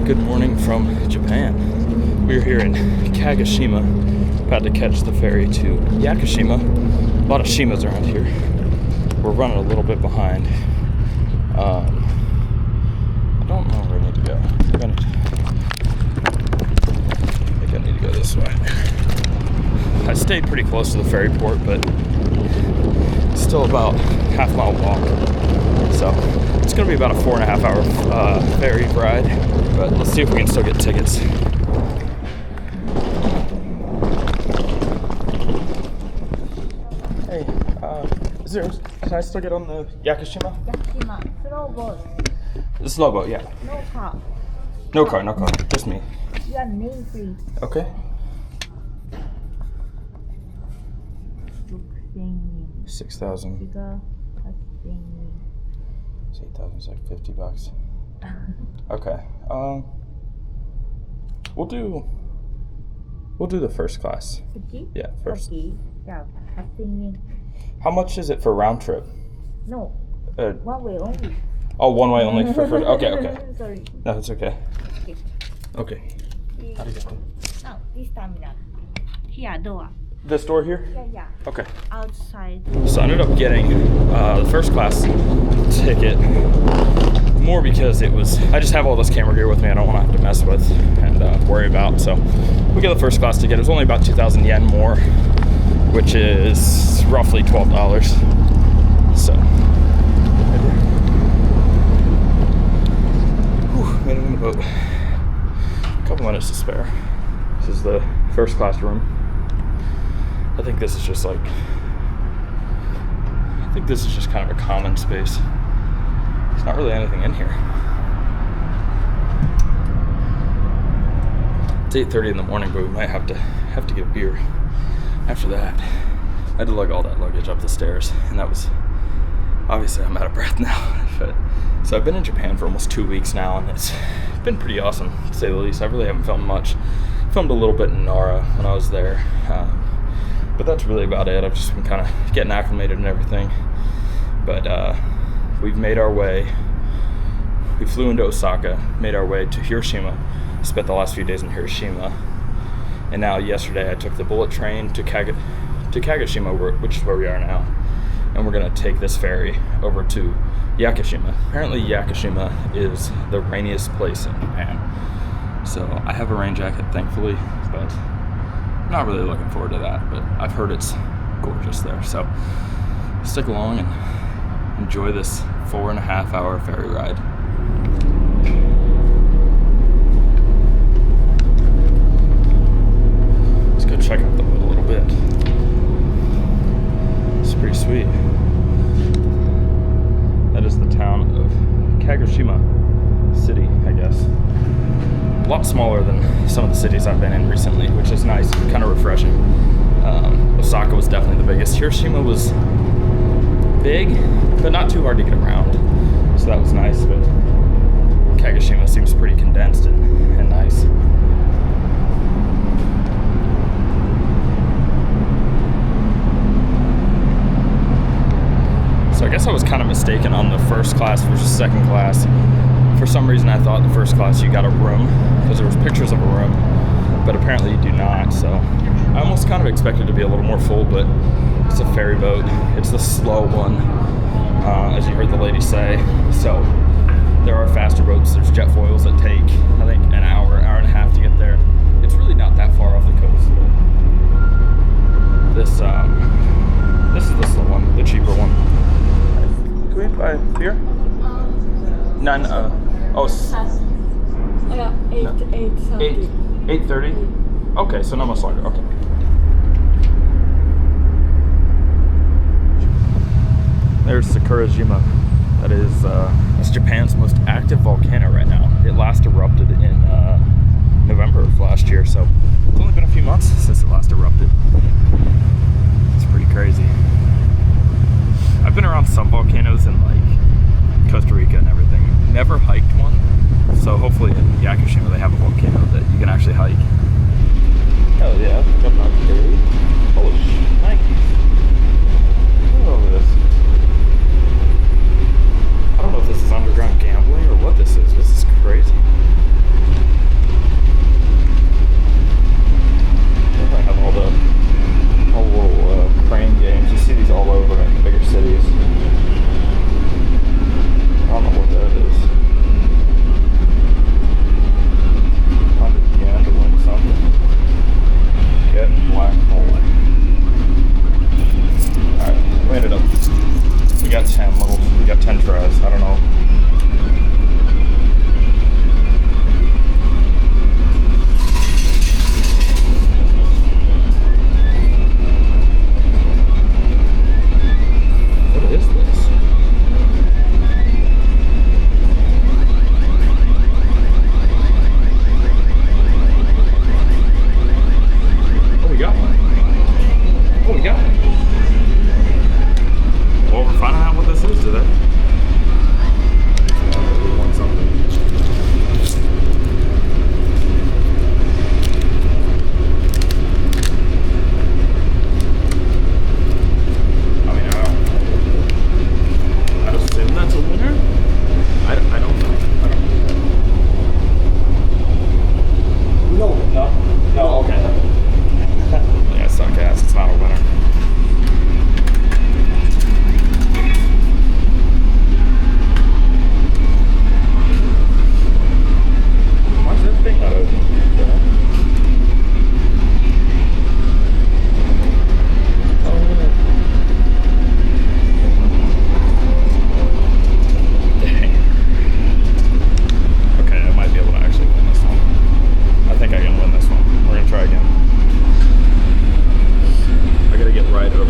Good morning from Japan. We're here in Kagoshima, about to catch the ferry to Yakushima. A lot of Shimas around here. We're running a little bit behind. I don't know where I need to go. I think I need to go this way. I stayed pretty close to the ferry port, but it's still about half-mile walk. So it's going to be about a 4.5 hour ferry ride, but let's see if we can still get tickets. Hey, can I still get on the Yakushima? Yakushima, slow boat. The slow boat, yeah. No car. No car, just me. You are name free. Okay. 6,000. Bigger, 8,000 is like $50. Okay. We'll do the first class. Yeah, first. Yeah, passing. How much is it for round trip? No. One way only. Oh, one way only for first. Okay. Sorry. No, it's okay. Okay. Arigato. Now, this terminal. Here, door. This door here? Yeah. Okay. Outside. So I ended up getting the first class ticket more because I just have all this camera gear with me I don't want to have to mess with and worry about. So we got the first class ticket. It was only about 2,000 yen more, which is roughly $12. So made it in the boat. A couple minutes to spare. This is the first class room. I think this is just kind of a common space. There's not really anything in here. It's 8:30 in the morning, but we might have to get a beer after that. I had to lug all that luggage up the stairs, and that was obviously I'm out of breath now. So I've been in Japan for almost 2 weeks now, and it's been pretty awesome to say the least. I really haven't filmed much. Filmed a little bit in Nara when I was there. But that's really about it. I've just been kind of getting acclimated and everything. But we've made our way. We flew into Osaka, made our way to Hiroshima, spent the last few days in Hiroshima. And now yesterday I took the bullet train to Kagoshima, which is where we are now. And we're going to take this ferry over to Yakushima. Apparently Yakushima is the rainiest place in Japan. So I have a rain jacket, thankfully, but I'm not really looking forward to that, but I've heard it's gorgeous there. So stick along and enjoy this 4.5 hour ferry ride. Let's go check out the boat a little bit. It's pretty sweet. That is the town of Kagoshima City, I guess. A lot smaller than some of the cities I've been in recently, which is nice, kind of refreshing. Osaka was definitely the biggest. Hiroshima was big, but not too hard to get around, so that was nice. But Kagoshima seems pretty condensed and nice. So I guess I was kind of mistaken on the first class versus second class. For some reason I thought the first class you got a room, because there was pictures of a room, but apparently you do not. So I almost kind of expected to be a little more full, but it's a ferry boat. It's the slow one, as you heard the lady say. So there are faster boats. There's jet foils that take, I think, an hour and a half to get there. It's really not that far off the coast. This is the slow one, the cheaper one. Can we buy beer? None. Yeah, 8:30. 8:30. Okay, so not much longer. Okay. There's Sakurajima. That's Japan's most active volcano right now. It last erupted in November of last year, so it's only been a few months since it last erupted. It's pretty crazy. I've been around some volcanoes in like Costa Rica and everything. Never hiked one, so hopefully in Yakushima they have a volcano that you can actually hike. Hell yeah, jumping out the ferry. Holy shit, look at all this. I don't know if this is underground gambling or what this is. This is crazy.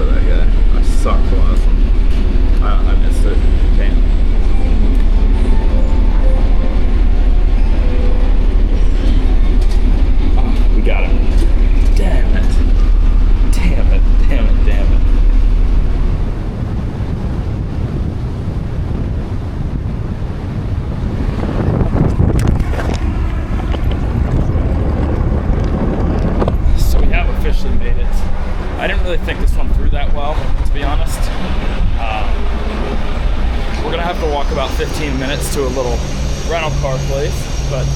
that guy. I sucked the last one. I missed it. Damn. Oh, we got him. Damn it. Damn it. Damn it. Damn it. Officially made it. I didn't really think this one through that well, to be honest. We're gonna have to walk about 15 minutes to a little rental car place, but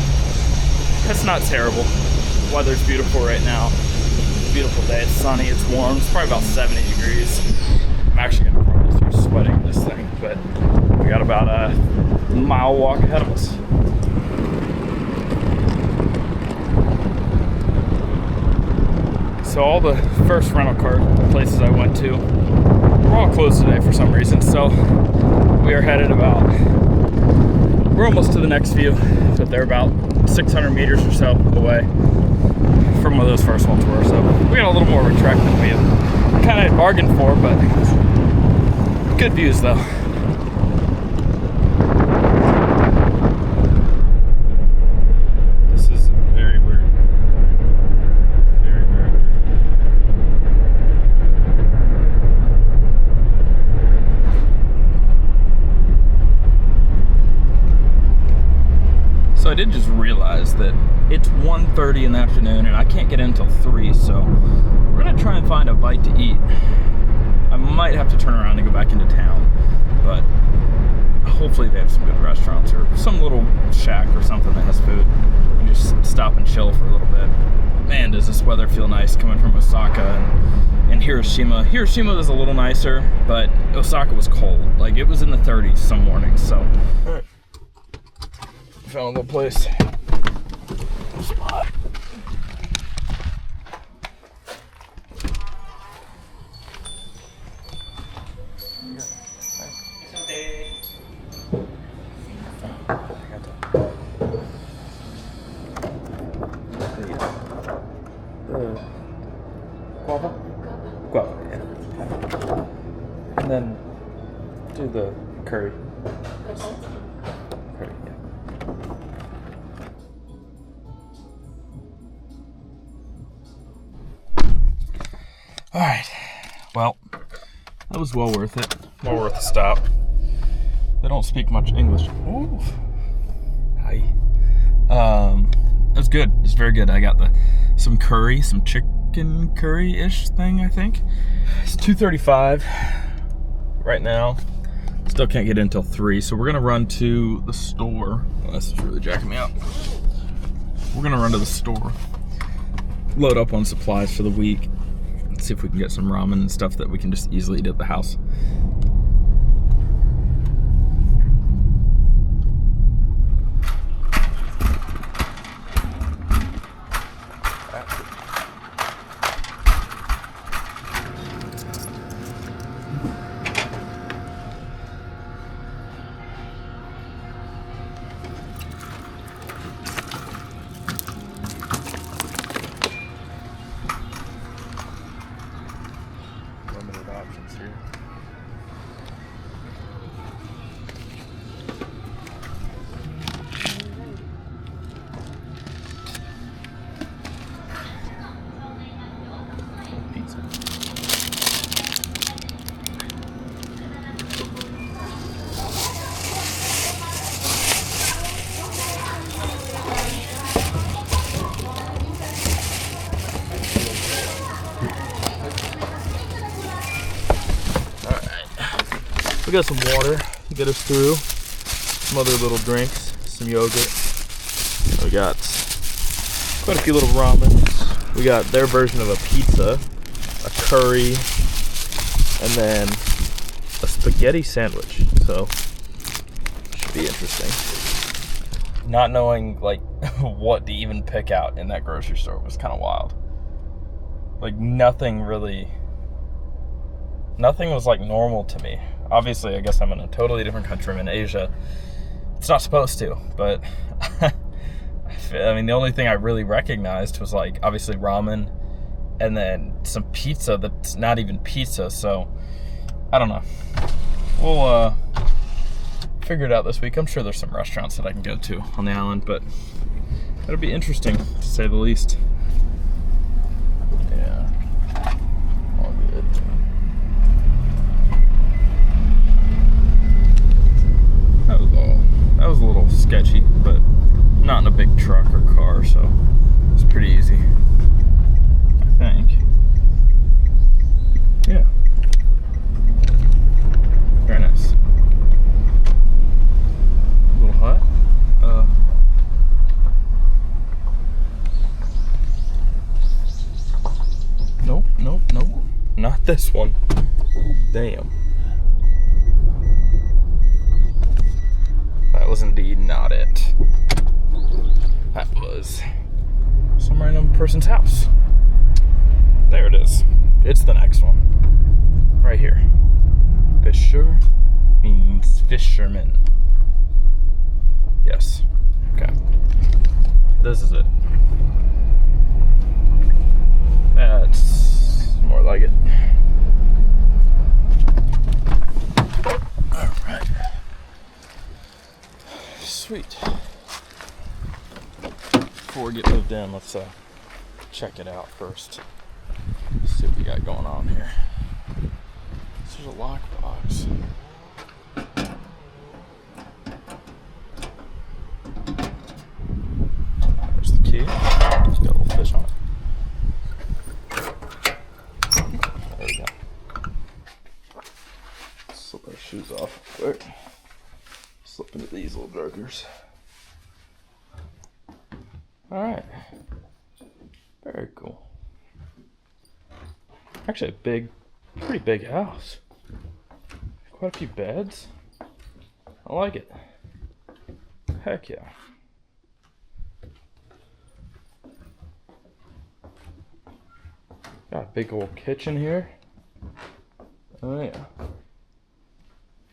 it's not terrible. The weather's beautiful right now. It's a beautiful day. It's sunny. It's warm. It's probably about 70 degrees. I'm actually gonna probably start sweating this thing, but we got about a mile walk ahead of us. So all the first rental car places I went to were all closed today for some reason. So we are headed we're almost to the next few, but they're about 600 meters or so away from where those first ones were. So we got a little more of a trek than we had kind of bargained for, but good views though. I did just realize that it's 1:30 in the afternoon and I can't get in until 3, so we're gonna try and find a bite to eat. I might have to turn around and go back into town, but hopefully they have some good restaurants or some little shack or something that has food. You just stop and chill for a little bit. Man, does this weather feel nice coming from Osaka and Hiroshima. Hiroshima was a little nicer, but Osaka was cold. Like, it was in the 30s some mornings, so. All right. Found a little place. Spot. Guava? Guava, yeah. And then do the curry. Curry, yeah. All right. Well, that was well worth it. Well worth the stop. They don't speak much English. Ooh. Hi. It was good. It's very good. I got some curry, some chicken curry-ish thing, I think. It's 2:35 right now. Still can't get in until 3, so we're gonna run to the store. Oh, this is really jacking me up. We're gonna run to the store, load up on supplies for the week, and see if we can get some ramen and stuff that we can just easily eat at the house. Options here. Pizza. We got some water to get us through, some other little drinks, some yogurt. We got quite a few little ramens. We got their version of a pizza, a curry, and then a spaghetti sandwich. So, should be interesting. Not knowing like what to even pick out in that grocery store was kind of wild. Like nothing was like normal to me. Obviously, I guess I'm in a totally different country. I'm in Asia. It's not supposed to, but I mean, the only thing I really recognized was like obviously ramen and then some pizza that's not even pizza. So I don't know. We'll figure it out this week. I'm sure there's some restaurants that I can go to on the island, but it'll be interesting to say the least. Yeah, all good. That was a little sketchy, but not in a big truck or car, so it's pretty easy, I think. Yeah. Very nice. A little hot. Nope. Not this one. Damn. That was indeed not it. That was some random person's house. There it is. It's the next one. Right here. Fisher means fisherman. Yes. Okay. This is it. That's more like it. Alright. Sweet. Before we get moved in, let's check it out first. See what we got going on here. There's a lockbox. There's the key. It's got a little fish on it. There we go. Slip our shoes off quick. Slip into these little jokers. Alright. Very cool. Actually a pretty big house. Quite a few beds. I like it. Heck yeah. Got a big old kitchen here. Oh yeah.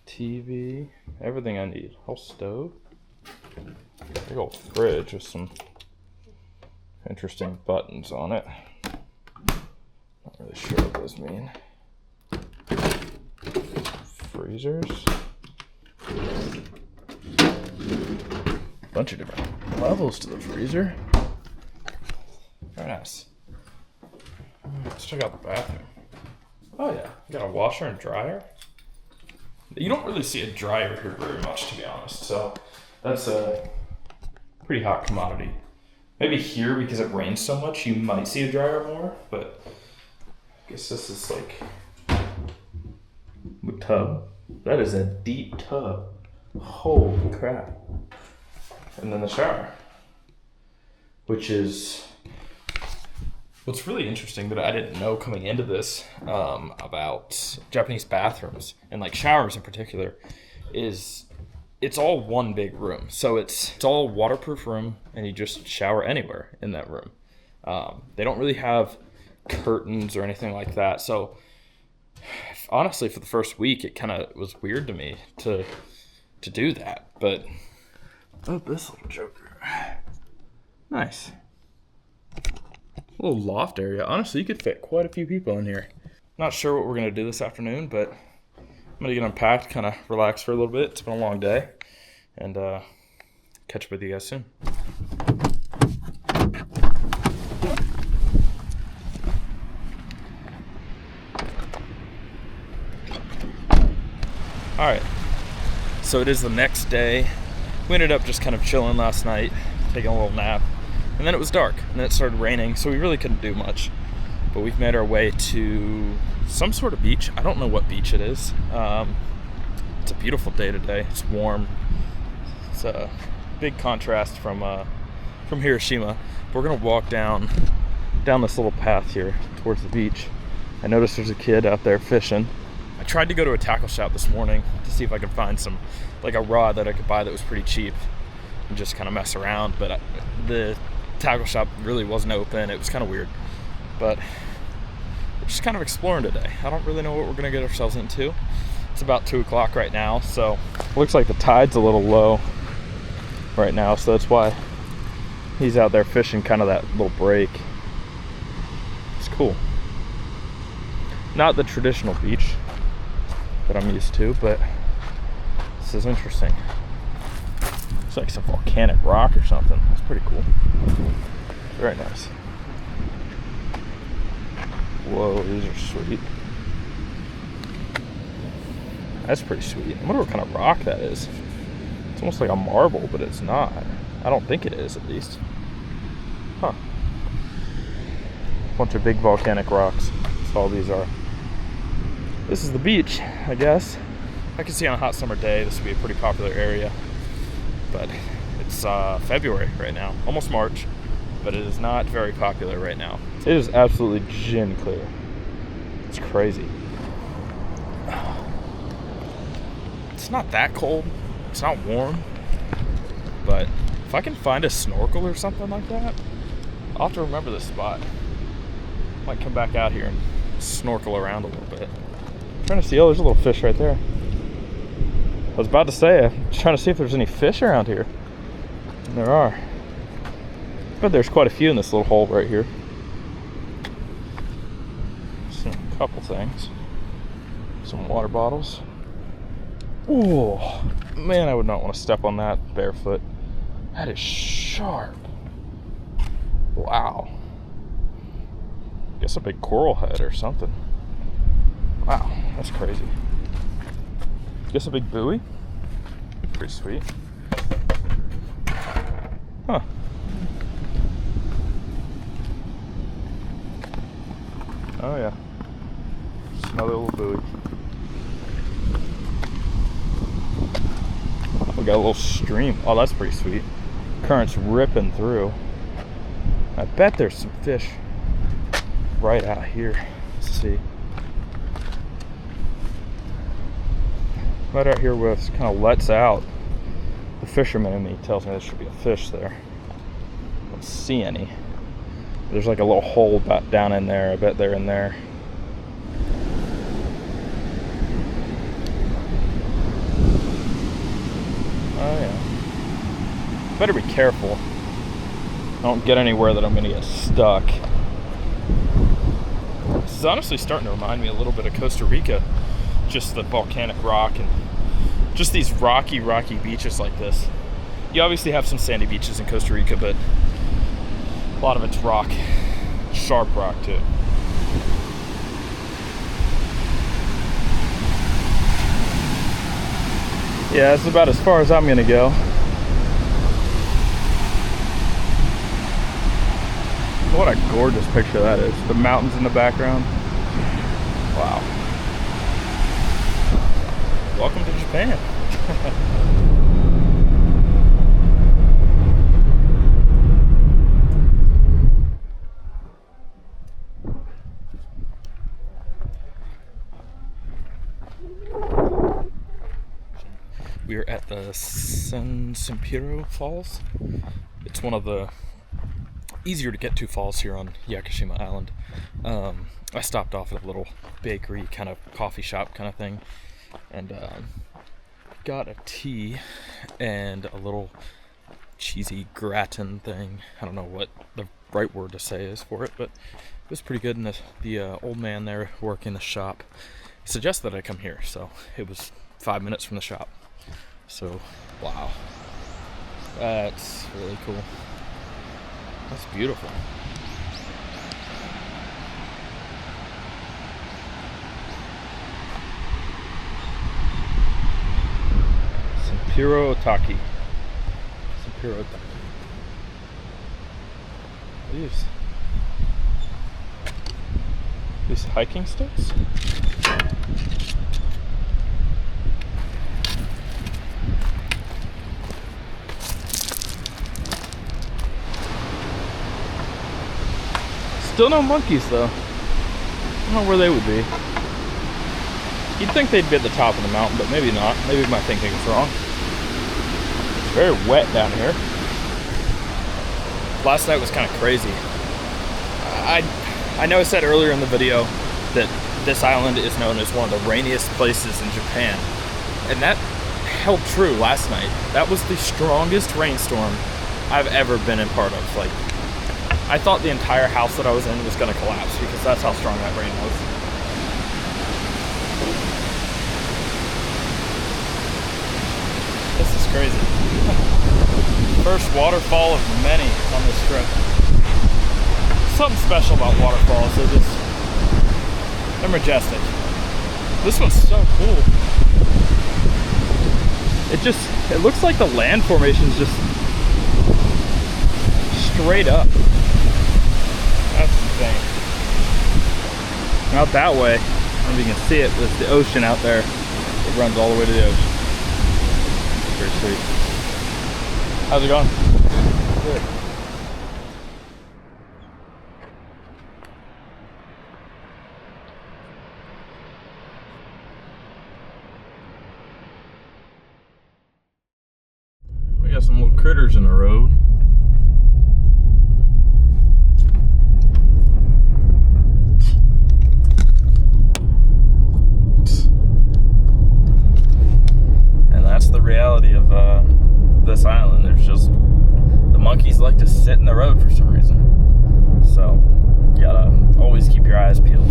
TV. Everything I need. Whole stove. Big old fridge with some interesting buttons on it. Not really sure what those mean. Freezers. Bunch of different levels to the freezer. Very nice. Let's check out the bathroom. Oh yeah, you got a washer and dryer. You don't really see a dryer here very much, to be honest. So that's a pretty hot commodity. Maybe here, because it rains so much, you might see a dryer more, but I guess this is like a tub. That is a deep tub. Holy crap. And then the shower, which is what's really interesting that I didn't know coming into this about Japanese bathrooms and like showers in particular is it's all one big room. So it's all waterproof room and you just shower anywhere in that room. They don't really have curtains or anything like that. So honestly, for the first week, it kind of was weird to me to do that. But oh, this little joker. Nice. A little loft area. Honestly, you could fit quite a few people in here. Not sure what we're going to do this afternoon, but I'm going to get unpacked, kind of relax for a little bit. It's been a long day. And catch up with you guys soon. Alright. So it is the next day. We ended up just kind of chilling last night, taking a little nap. And then it was dark, and then it started raining, so we really couldn't do much. But we've made our way to some sort of beach. I don't know what beach it is. It's a beautiful day today. It's warm. It's a big contrast from Hiroshima. We're gonna walk down this little path here towards the beach. I noticed there's a kid out there fishing. I tried to go to a tackle shop this morning to see if I could find some, like a rod that I could buy that was pretty cheap and just kind of mess around, but the tackle shop really wasn't open. It was kind of weird, but we're just kind of exploring today. I don't really know what we're gonna get ourselves into. It's about 2 o'clock right now, so looks like the tide's a little low right now, so that's why he's out there fishing kind of that little break. It's cool. Not the traditional beach that I'm used to, but this is interesting. It's like some volcanic rock or something. That's pretty cool. Very nice. Whoa, these are sweet. That's pretty sweet. I wonder what kind of rock that is. It's almost like a marble, but it's not. I don't think it is, at least. Huh. Bunch of big volcanic rocks. That's all these are. This is the beach, I guess. I can see on a hot summer day this would be a pretty popular area. But it's February right now, almost March, but it is not very popular right now. It is absolutely gin clear. It's crazy. It's not that cold. It's not warm. But if I can find a snorkel or something like that, I'll have to remember this spot. Might come back out here and snorkel around a little bit. I'm trying to see, oh, there's a little fish right there. I was about to say, I'm trying to see if there's any fish around here. And there are. But there's quite a few in this little hole right here. See a couple things. Some water bottles. Oh, man, I would not want to step on that barefoot. That is sharp. Wow. Guess a big coral head or something. Wow, that's crazy. Guess a big buoy. Pretty sweet. Huh. Oh yeah. Just another little buoy. We got a little stream. Oh, that's pretty sweet. Current's ripping through. I bet there's some fish right out here. Let's see. Right out here where it kind of lets out. The fisherman in me tells me there should be a fish there. I don't see any. There's like a little hole down in there. I bet they're in there. Oh yeah. Better be careful. I don't get anywhere that I'm gonna get stuck. This is honestly starting to remind me a little bit of Costa Rica. Just the volcanic rock and just these rocky beaches like this. You obviously have some sandy beaches in Costa Rica, but a lot of it's rock. Sharp rock too. Yeah, that's about as far as I'm gonna go. What a gorgeous picture that is. The mountains in the background. Wow. Welcome to Japan. We are at the San Sempiro Falls. It's one of the easier to get to falls here on Yakushima Island. I stopped off at a little bakery, kind of coffee shop kind of thing, and got a tea and a little cheesy gratin thing. I don't know what the right word to say is for it, but it was pretty good. And the old man there working the shop suggested that I come here, so it was 5 minutes from the shop. So, wow, that's really cool. That's beautiful. Sempiro Taki. Sempiro Taki. These hiking sticks? Still no monkeys though. I don't know where they would be. You'd think they'd be at the top of the mountain, but maybe not. Maybe my thinking is wrong. It's very wet down here. Last night was kind of crazy. I know I said earlier in the video that this island is known as one of the rainiest places in Japan. And that held true last night. That was the strongest rainstorm I've ever been in part of. Like, I thought the entire house that I was in was gonna collapse because that's how strong that rain was. This is crazy. First waterfall of many on this trip. Something special about waterfalls. They're majestic. This one's so cool. It looks like the land formation's just straight up. That's insane. Out that way, I don't know if you can see it, there's the ocean out there. It runs all the way to the ocean. Pretty sweet. How's it going? Good. We got some little critters in the road. And that's the reality of this island. There's just, the monkeys like to sit in the road for some reason. So, you gotta always keep your eyes peeled.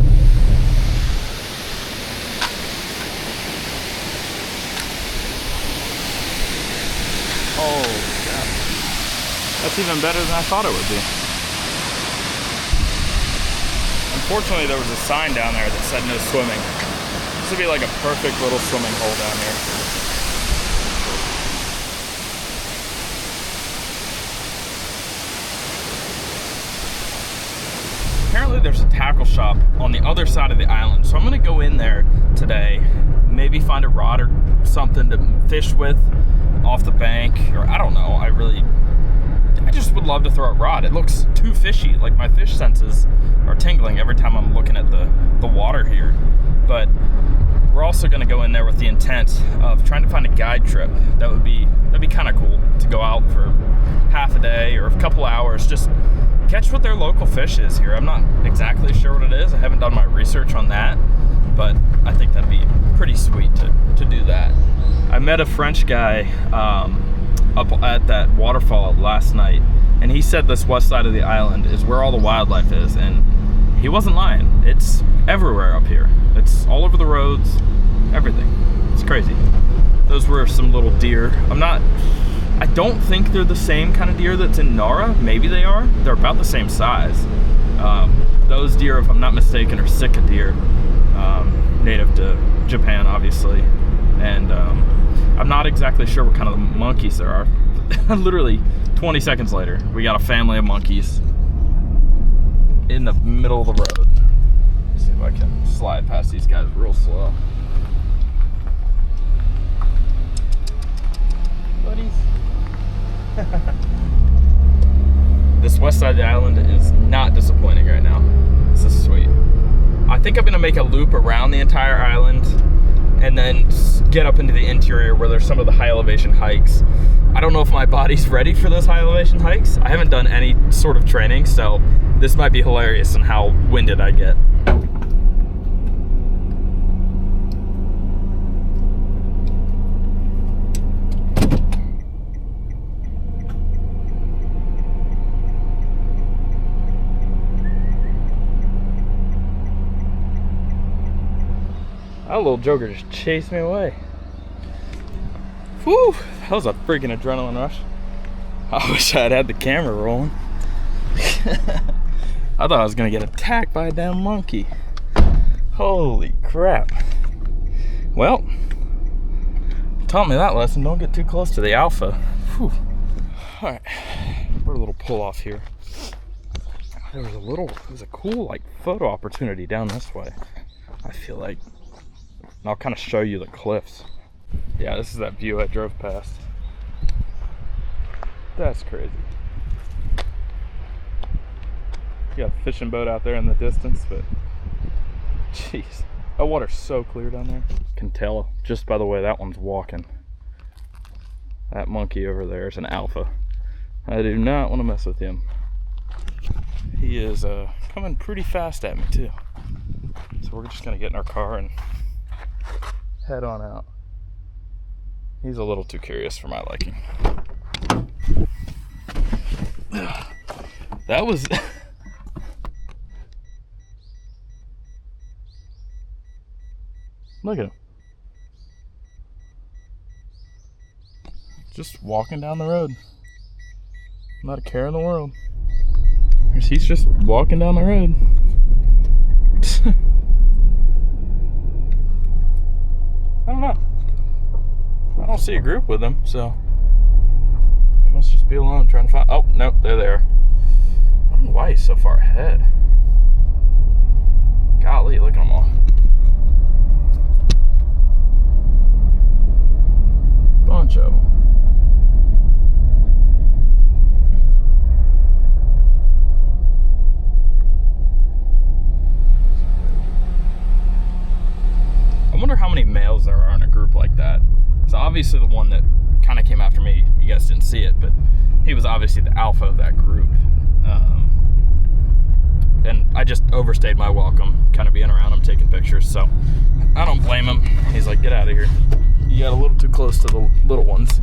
Oh, yeah. That's even better than I thought it would be. Unfortunately, there was a sign down there that said no swimming. This would be like a perfect little swimming hole down here. Apparently there's a tackle shop on the other side of the island, so I'm gonna go in there today, maybe find a rod or something to fish with off the bank, or I don't know. I just would love to throw a rod. It looks too fishy. Like, my fish senses are tingling every time I'm looking at the water here. But we're also gonna go in there with the intent of trying to find a guide trip. That'd be kind of cool to go out for half a day or a couple hours, just catch what their local fish is here. I'm not exactly sure what it is. I haven't done my research on that, but I think that'd be pretty sweet to do that. I met a French guy up at that waterfall last night, and he said this west side of the island is where all the wildlife is, and he wasn't lying. It's everywhere up here. It's all over the roads, everything. It's crazy. Those were some little deer. I don't think they're the same kind of deer that's in Nara. Maybe they are. They're about the same size. Those deer, if I'm not mistaken, are Sika deer, native to Japan, obviously. And I'm not exactly sure what kind of monkeys there are. Literally 20 seconds later, we got a family of monkeys in the middle of the road. Let's see if I can slide past these guys real slow. Buddies. This west side of the island is not disappointing right now. This is sweet. I think I'm gonna make a loop around the entire island and then get up into the interior where there's some of the high elevation hikes. I don't know if my body's ready for those high elevation hikes. I haven't done any sort of training, so this might be hilarious in how winded I get. That little joker just chased me away. Whew, that was a freaking adrenaline rush. I wish I had the camera rolling. I thought I was gonna get attacked by a damn monkey. Holy crap. Well, taught me that lesson. Don't get too close to the alpha. Whew. All right, we're a little pull off here. There was a cool like photo opportunity down this way. I feel like. And I'll kind of show you the cliffs. Yeah, this is that view I drove past. That's crazy. You got a fishing boat out there in the distance, but jeez, that water's so clear down there. Can tell just by the way that one's walking. That monkey over there is an alpha. I do not want to mess with him. He is coming pretty fast at me too. So we're just gonna get in our car and head on out. He's a little too curious for my liking. That was... Look at him. Just walking down the road. Not a care in the world. He's just walking down the road. I don't know. I don't see a group with him, so he must just be alone trying to find... Oh, nope, they're there. I don't know why he's so far ahead. Golly, look at them all. Bunch of them. I wonder how many males there are in a group like that. So obviously the one that kind of came after me, you guys didn't see it, but he was obviously the alpha of that group. And I just overstayed my welcome, kind of being around him, taking pictures, so I don't blame him. He's like, get out of here. You got a little too close to the little ones.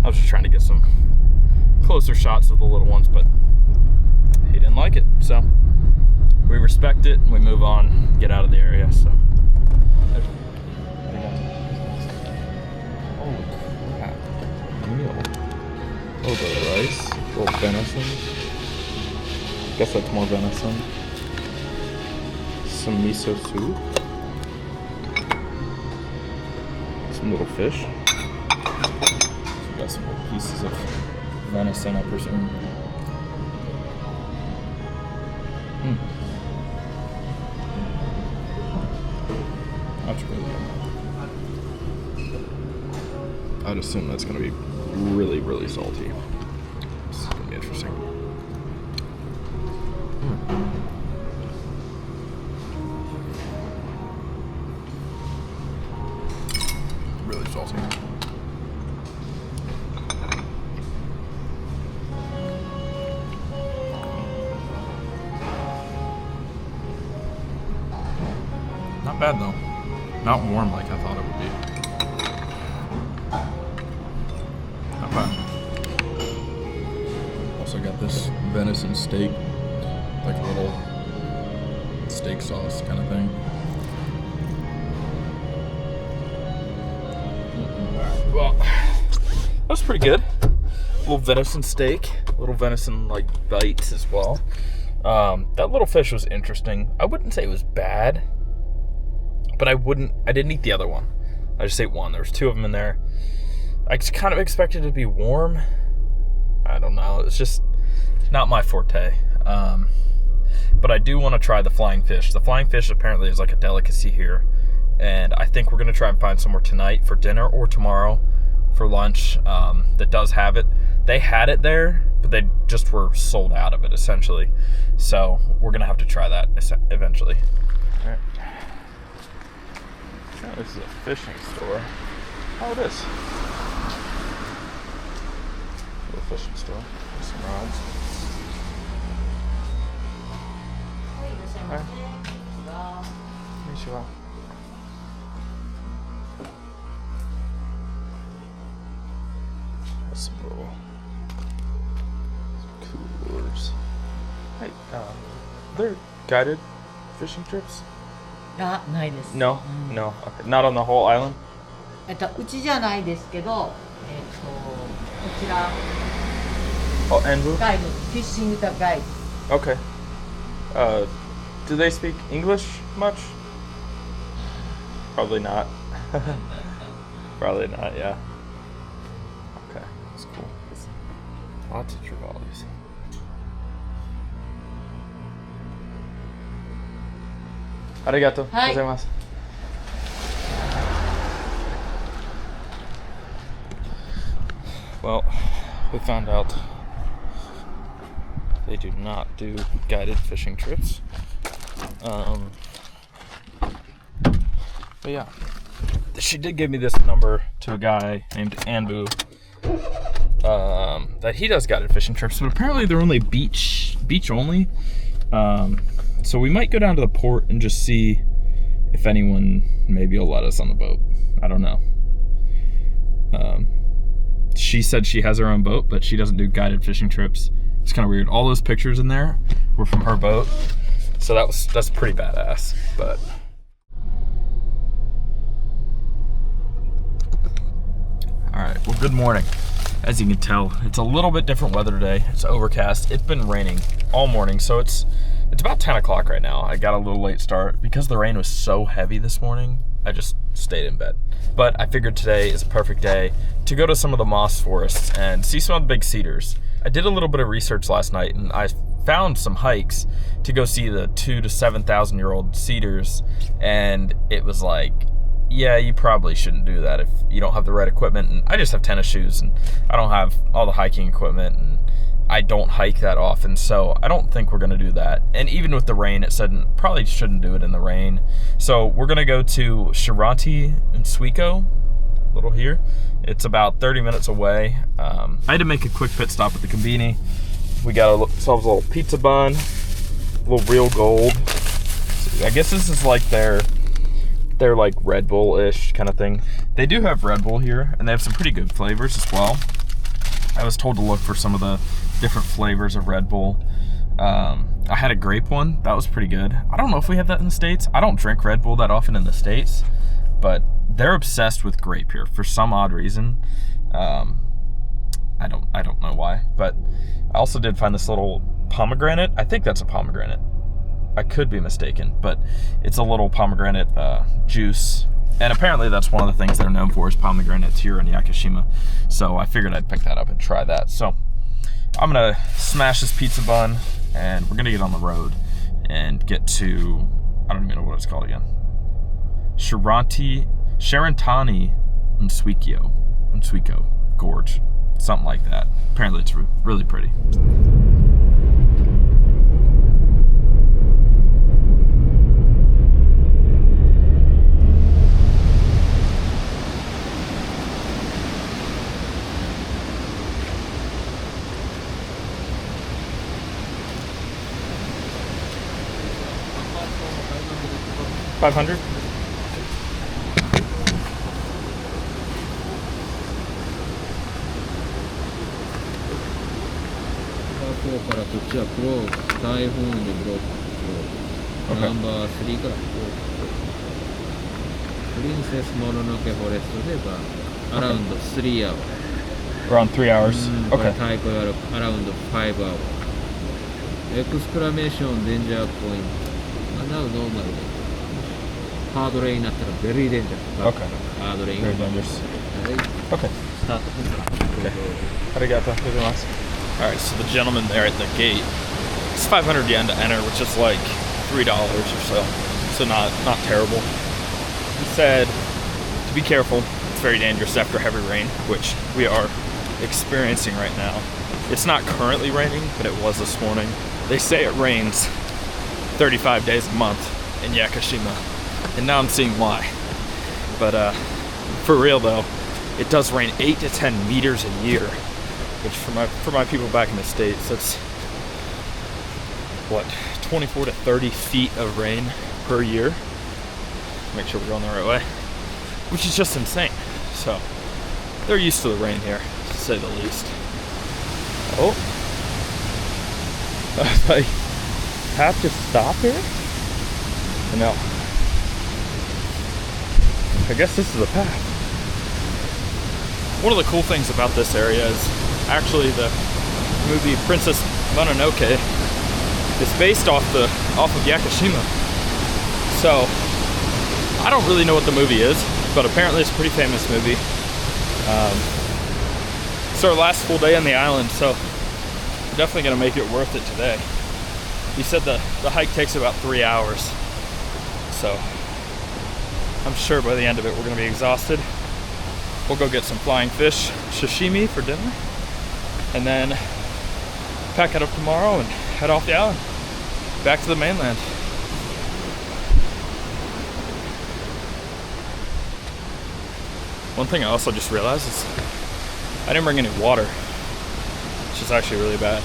I was just trying to get some closer shots of the little ones, but he didn't like it, so we respect it and we move on, get out of the area, so. Holy crap. Meal. A little bit of rice, a little venison. Guess that's more venison. Some miso soup. Some little fish. So got some little pieces of venison, I presume. That's really good. I'd assume that's going to be really, really salty. This is going to be interesting. Really salty. Not bad though. Not warm like I thought it would be. Not bad. Also got this venison steak, like a little steak sauce kind of thing. Well, that was pretty good. A little venison steak, a little venison like bites as well. That little fish was interesting. I wouldn't say it was bad, but I didn't eat the other one. I just ate one. There was two of them in there. I kind of expected it to be warm. I don't know. It's just not my forte. But I do want to try the flying fish. The flying fish apparently is like a delicacy here. And I think we're going to try and find somewhere tonight for dinner or tomorrow for lunch that does have it. They had it there, but they just were sold out of it, essentially. So we're going to have to try that eventually. All right. Oh, this is a fishing store. Oh, it is. A little fishing store. There's some rods. Hi. Konnichiwa. Some little coolers. Hey, they're guided fishing trips? ないです。 No, no. Okay. Not on the whole island? うちじゃないですけど、こちら Oh, Anbu? ガイド、フィッシングタガイ Okay. Do they speak English much? Probably not. Probably not, yeah. Okay, that's cool. Lots of trevalies. Arigato gozaimasu. Well, we found out they do not do guided fishing trips. But yeah, she did give me this number to a guy named Anbu that he does guided fishing trips, but apparently they're only beach only. So we might go down to the port and just see if anyone maybe will let us on the boat. I don't know. She said she has her own boat, but she doesn't do guided fishing trips. It's kind of weird. All those pictures in there were from her boat. So that's pretty badass, but. All right, well, good morning. As you can tell, it's a little bit different weather today. It's overcast. It's been raining all morning, so it's about 10 o'clock right now. I got a little late start. Because the rain was so heavy this morning, I just stayed in bed. But I figured today is a perfect day to go to some of the moss forests and see some of the big cedars. I did a little bit of research last night, and I found some hikes to go see the 2,000 to 7,000 year old cedars, and it was like, yeah, you probably shouldn't do that if you don't have the right equipment. And I just have tennis shoes, and I don't have all the hiking equipment, and I don't hike that often, so I don't think we're gonna do that. And even with the rain, it said probably shouldn't do it in the rain. So we're gonna go to Shiranti and Suiko, a little here. It's about 30 minutes away. I had to make a quick pit stop at the Convini. We got ourselves a little pizza bun, a little Real Gold. I guess this is like their like Red Bull-ish kind of thing. They do have Red Bull here, and they have some pretty good flavors as well. I was told to look for some of the different flavors of Red Bull. I had a grape one. That was pretty good. I don't know if we have that in the States. I don't drink Red Bull that often in the States, but they're obsessed with grape here for some odd reason. I don't know why, but I also did find this little pomegranate. I think that's a pomegranate. I could be mistaken, but it's a little pomegranate juice. And apparently that's one of the things they're known for is pomegranates here in Yakushima. So I figured I'd pick that up and try that. So I'm gonna smash this pizza bun, and we're gonna get on the road and get to, I don't even know what it's called again. Charantani and Suiko Gorge. Something like that. Apparently it's really pretty. $500? Number 3 からPrincess Mononoke Forest で around 3 hours. Around 3 hours. Okay. Taiko around 5 hours. Exclamation danger point. Now normal. Hard rain なったら very dangerous. Okay. Hard rain. Very dangerous. Okay. Start. Okay. Arigato gozaimasu. All right, so the gentleman there at the gate, it's 500 yen to enter, which is like $3 or so. So not terrible. He said to be careful. It's very dangerous after heavy rain, which we are experiencing right now. It's not currently raining, but it was this morning. They say it rains 35 days a month in Yakushima, and now I'm seeing why. But for real though, it does rain 8 to 10 meters a year, which for my people back in the States, that's what, 24 to 30 feet of rain per year. Make sure we're going the right way, which is just insane. So they're used to the rain here, to say the least. Oh, I have to stop here? No. I guess this is a path. One of the cool things about this area is actually the movie Princess Mononoke is based off of Yakushima. So I don't really know what the movie is, but apparently it's a pretty famous movie. It's our last full day on the island, so we're definitely gonna make it worth it today. He said the hike takes about 3 hours, so I'm sure by the end of it we're gonna be exhausted. We'll go get some flying fish sashimi for dinner, and then pack it up tomorrow and head off the island, back to the mainland. One thing I also just realized is I didn't bring any water, which is actually really bad.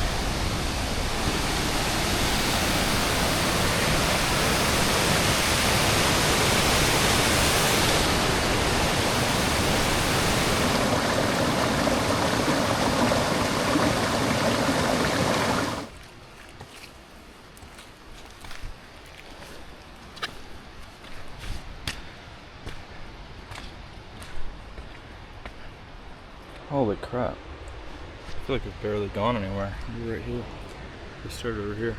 Holy crap. I feel like we've barely gone anywhere. We're right here. We started over here.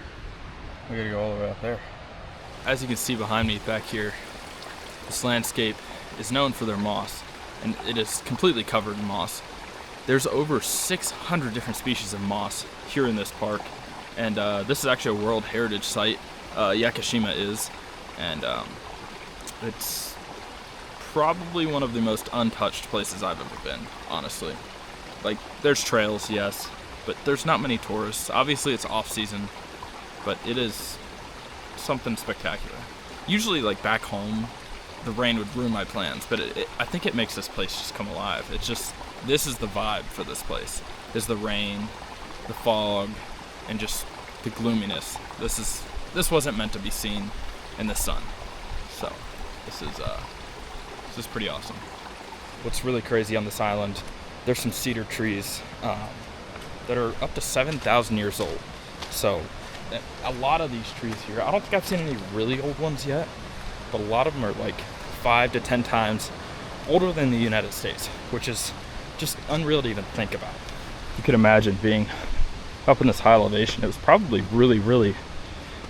We gotta go all the way out there. As you can see behind me back here, this landscape is known for their moss, and it is completely covered in moss. There's over 600 different species of moss here in this park, and this is actually a World Heritage Site. Yakushima is, and it's probably one of the most untouched places I've ever been, honestly. Like, there's trails, yes, but there's not many tourists. Obviously it's off season, but it is something spectacular. Usually, like, back home, the rain would ruin my plans, but I think it makes this place just come alive. It's just, this is the vibe for this place, is the rain, the fog, and just the gloominess. This wasn't meant to be seen in the sun. So this is pretty awesome. What's really crazy on this island, there's some cedar trees that are up to 7,000 years old. So a lot of these trees here, I don't think I've seen any really old ones yet, but a lot of them are like 5 to 10 times older than the United States, which is just unreal to even think about. You could imagine being up in this high elevation. It was probably really, really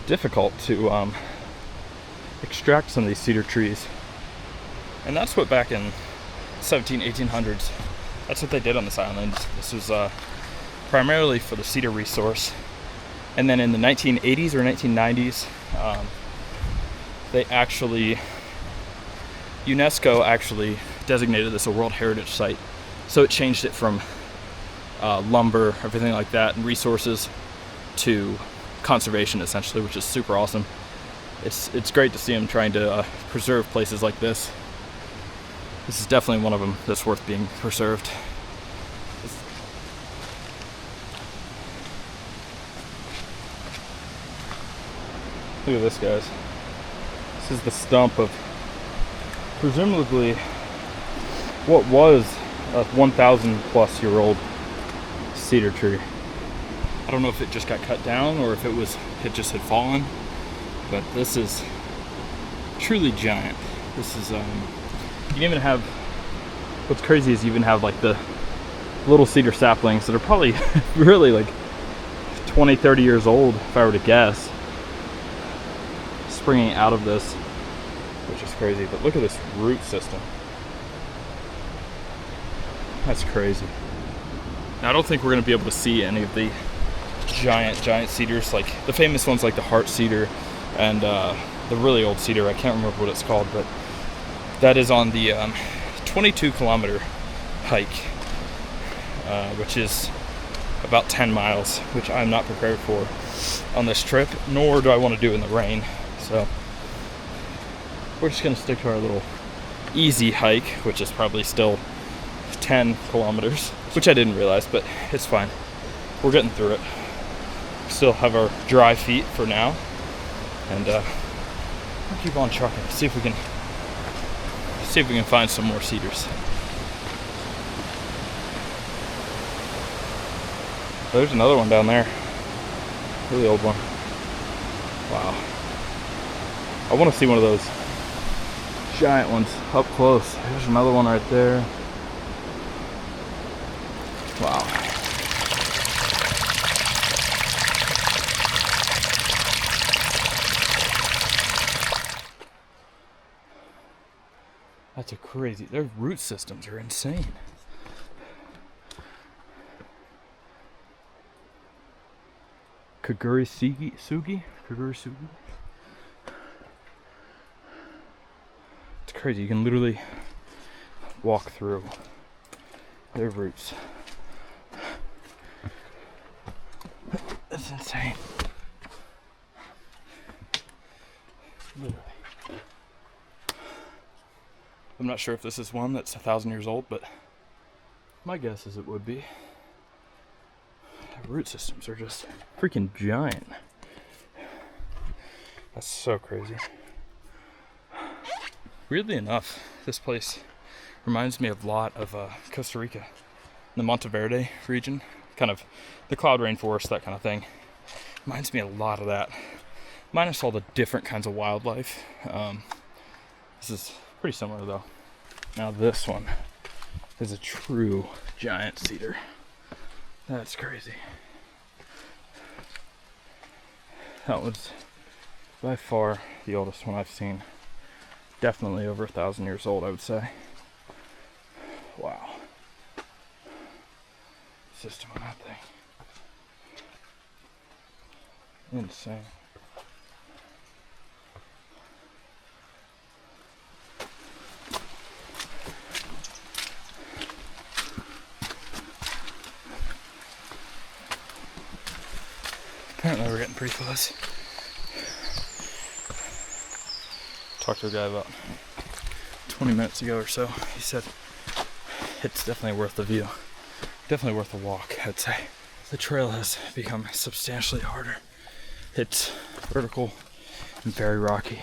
difficult to extract some of these cedar trees. And that's what back in 1800s, that's what they did on this island. This was primarily for the cedar resource. And then in the 1980s or 1990s, UNESCO actually designated this a World Heritage Site. So it changed it from lumber, everything like that, and resources to conservation, essentially, which is super awesome. It's great to see them trying to preserve places like this. This is definitely one of them that's worth being preserved. Look at this, guys. This is the stump of presumably what was a 1,000 plus year old cedar tree. I don't know if it just got cut down or if it just had fallen, but this is truly giant. This is you can even have, what's crazy is you even have like the little cedar saplings that are probably really like 20-30 years old, if I were to guess, springing out of this, which is crazy. But look at this root system. That's crazy. Now, I don't think we're going to be able to see any of the giant cedars, like the famous ones like the heart cedar and the really old cedar. I can't remember what it's called, but that is on the 22-kilometer hike, which is about 10 miles, which I'm not prepared for on this trip, nor do I want to do in the rain. So we're just going to stick to our little easy hike, which is probably still 10 kilometers, which I didn't realize, but it's fine. We're getting through it. Still have our dry feet for now, and we'll keep on trucking. See if we can find some more cedars. There's another one down there. Really old one. Wow. I want to see one of those giant ones up close. There's another one right there. Wow. That's a crazy, their root systems are insane. Kagurisugi? It's crazy, you can literally walk through their roots. That's insane. Literally. I'm not sure if this is one that's 1,000 years old, but my guess is it would be. The root systems are just freaking giant. That's so crazy. Weirdly enough, this place reminds me a lot of Costa Rica, the Monteverde region, kind of the cloud rainforest, that kind of thing. Reminds me a lot of that, minus all the different kinds of wildlife. This is pretty similar though. Now this one is a true giant cedar. That's crazy. That was by far the oldest one I've seen. Definitely over 1,000 years old, I would say. Wow. System on that thing. Insane. Apparently we're getting pretty close. Talked to a guy about 20 minutes ago or so. He said it's definitely worth the view. Definitely worth the walk, I'd say. The trail has become substantially harder. It's vertical and very rocky,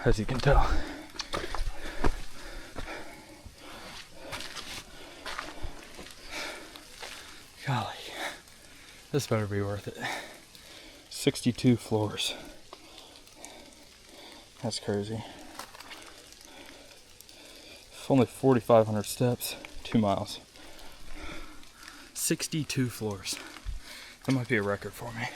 as you can tell. Golly, this better be worth it. 62 floors. That's crazy. Only 4,500 steps, 2 miles. 62 floors. That might be a record for me.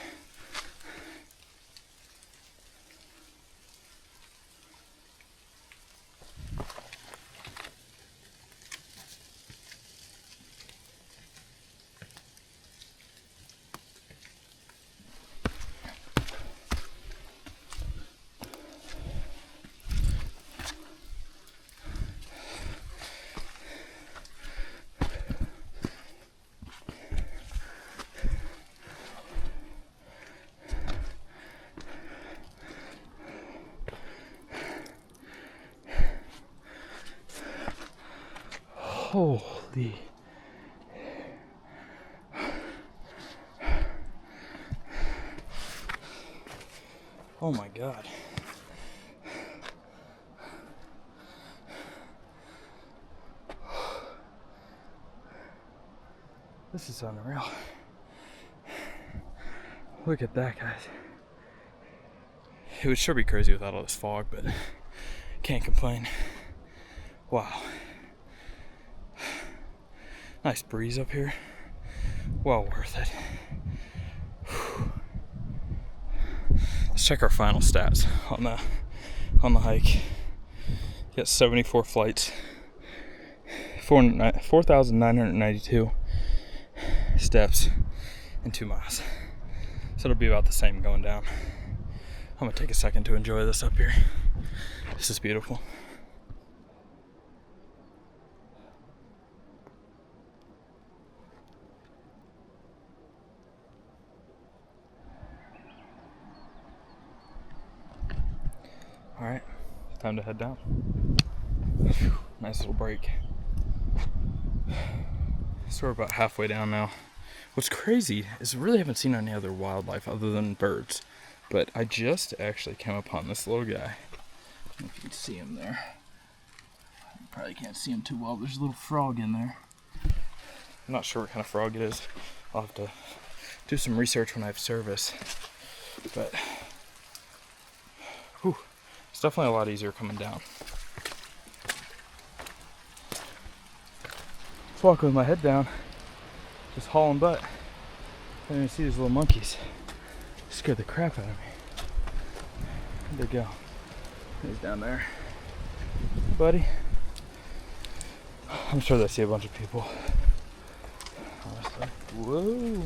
Holy. Oh my God. This is unreal. Look at that, guys. It would sure be crazy without all this fog, but can't complain. Wow. Nice breeze up here. Well worth it. Whew. Let's check our final stats on the hike. Got 74 flights, 4,992 steps, and 2 miles. So it'll be about the same going down. I'm gonna take a second to enjoy this up here. This is beautiful. All right, time to head down. Whew, nice little break. So we're about halfway down now. What's crazy is I really haven't seen any other wildlife other than birds. But I just actually came upon this little guy. I don't know if you can see him there. You probably can't see him too well. There's a little frog in there. I'm not sure what kind of frog it is. I'll have to do some research when I have service. But whew, it's definitely a lot easier coming down. Just walking with my head down, just hauling butt. And you see these little monkeys. Scared the crap out of me. Where'd they go? He's down there. Buddy. I'm sure they see a bunch of people. Honestly. Whoa.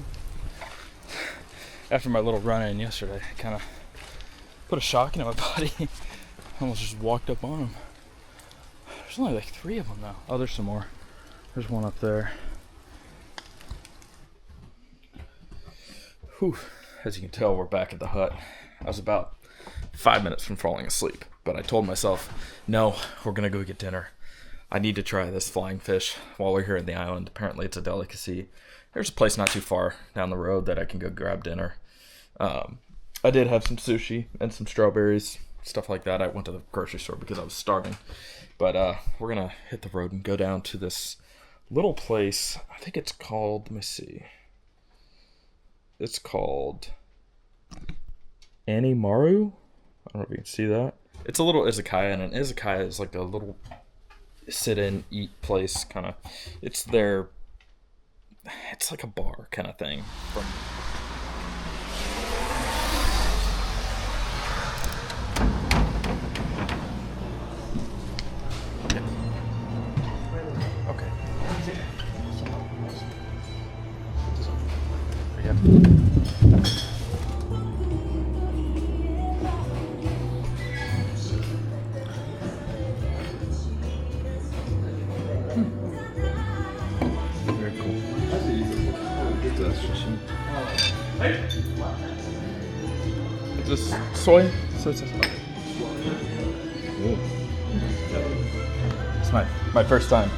After my little run-in yesterday, I kind of put a shock into my body. I almost just walked up on them. There's only like 3 of them now. Oh, there's some more. There's one up there. Whew. As you can tell, we're back at the hut. I was about 5 minutes from falling asleep, but I told myself, no, we're gonna go get dinner. I need to try this flying fish while we're here in the island. Apparently it's a delicacy. There's a place not too far down the road that I can go grab dinner. I did have some sushi and some strawberries, stuff like that. I went to the grocery store because I was starving. But we're gonna hit the road and go down to this little place. I think it's called, let me see. It's called Animaru. I don't know if you can see that. It's a little izakaya, and an izakaya is like a little sit in, eat place kind of. It's like a bar kind of thing. Okay. Very cool. Is this soy? Soy sauce. Ooh. It's my first time.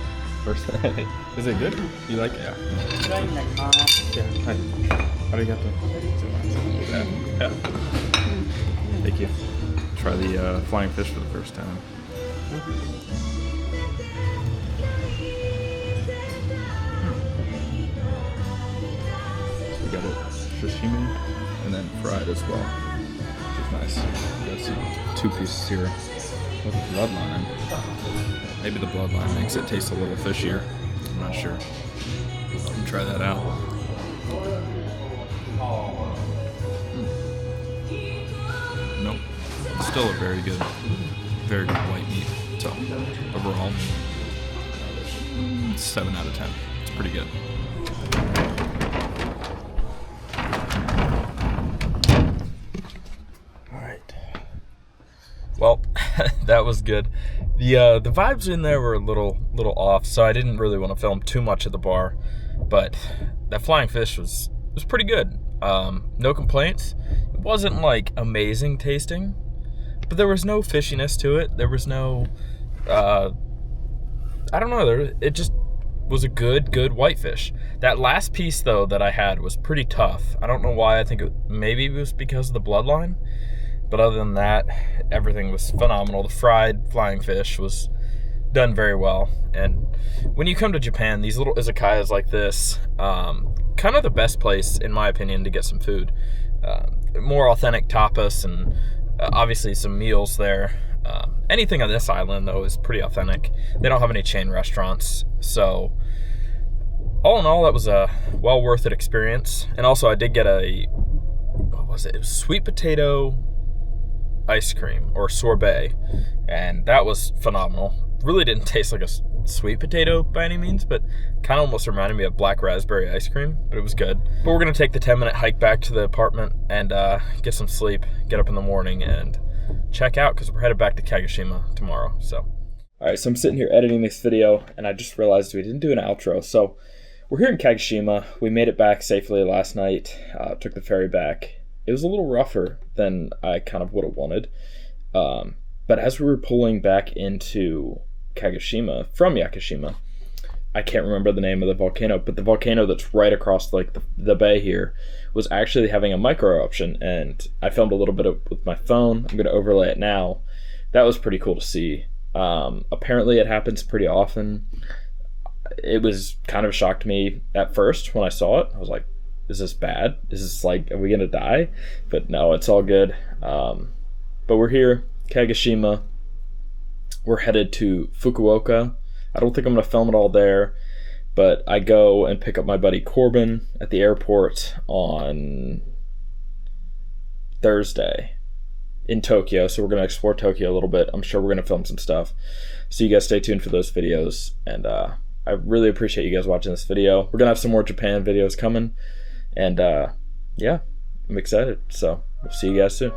Is it good? You like it? Yeah. Yeah. Hi. Arigato. Yeah. Thank you. Try the flying fish for the first time. We got it sashimi and then fried as well, which is nice. We got some 2 pieces here with a bloodline. Maybe the bloodline makes it taste a little fishier. I'm not sure. Try that out. Nope. Still a very good white meat. So overall, 7 out of 10. It's pretty good. All right. Well, that was good. The vibes in there were a little off, so I didn't really want to film too much at the bar. But that flying fish was pretty good. No complaints. It wasn't like amazing tasting, but there was no fishiness to it. There was no, I don't know. It just was a good whitefish. That last piece though that I had was pretty tough. I don't know why. I think maybe it was because of the bloodline. But other than that, everything was phenomenal. The fried flying fish was done very well. And when you come to Japan, these little izakayas like this, kind of the best place, in my opinion, to get some food. More authentic tapas and obviously some meals there. Anything on this island, though, is pretty authentic. They don't have any chain restaurants. So all in all, that was a well worth it experience. And also I did get what was it? It was sweet potato ice cream or sorbet, and that was phenomenal. Really didn't taste like a sweet potato by any means, but kind of almost reminded me of black raspberry ice cream, but it was good. But we're gonna take the 10-minute hike back to the apartment and get some sleep, get up in the morning and check out, because we're headed back to Kagoshima tomorrow. So all right, so I'm sitting here editing this video and I just realized we didn't do an outro. So we're here in Kagoshima. We made it back safely last night, took the ferry back. It was a little rougher than I kind of would have wanted. But as we were pulling back into Kagoshima from Yakushima, I can't remember the name of the volcano, but the volcano that's right across like the bay here was actually having a micro eruption, and I filmed a little bit with my phone. I'm going to overlay it now. That was pretty cool to see. Apparently it happens pretty often. It was kind of a shock to me at first when I saw it. I was like, is this bad? Is this like, are we gonna die? But no, it's all good. But we're here, Kagoshima. We're headed to Fukuoka. I don't think I'm gonna film it all there, but I go and pick up my buddy Corbin at the airport on Thursday in Tokyo. So we're gonna explore Tokyo a little bit. I'm sure we're gonna film some stuff. So you guys stay tuned for those videos. And I really appreciate you guys watching this video. We're gonna have some more Japan videos coming. And yeah, I'm excited. So we'll see you guys soon.